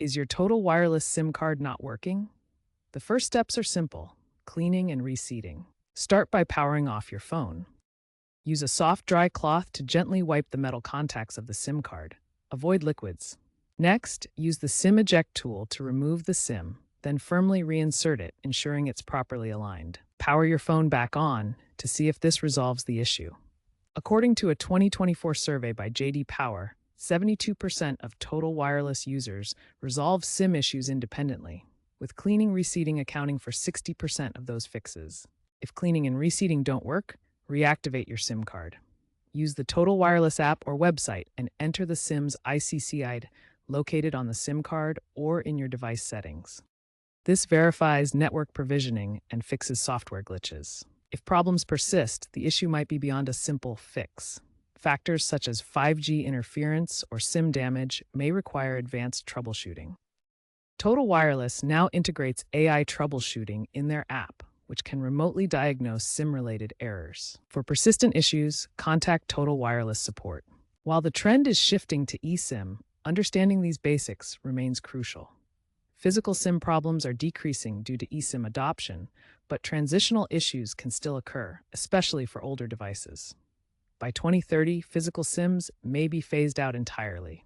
Is your total wireless SIM card not working? The first steps are simple: cleaning and reseating. Start by powering off your phone. Use a soft, dry cloth to gently wipe the metal contacts of the SIM card. Avoid liquids. Next, use the SIM eject tool to remove the SIM, then firmly reinsert it, ensuring it's properly aligned. Power your phone back on to see if this resolves the issue. According to a 2024 survey by JD Power, 72% of total wireless users resolve SIM issues independently, with cleaning reseating accounting for 60% of those fixes. If cleaning and reseating don't work, reactivate your SIM card. Use the Total Wireless app or website and enter the SIM's ICC ID located on the SIM card or in your device settings. This verifies network provisioning and fixes software glitches. If problems persist, the issue might be beyond a simple fix. Factors such as 5G interference or SIM damage may require advanced troubleshooting. Total Wireless now integrates AI troubleshooting in their app, which can remotely diagnose SIM-related errors. For persistent issues, contact Total Wireless support. While the trend is shifting to eSIM, understanding these basics remains crucial. Physical SIM problems are decreasing due to eSIM adoption, but transitional issues can still occur, especially for older devices. By 2030, physical SIMs may be phased out entirely.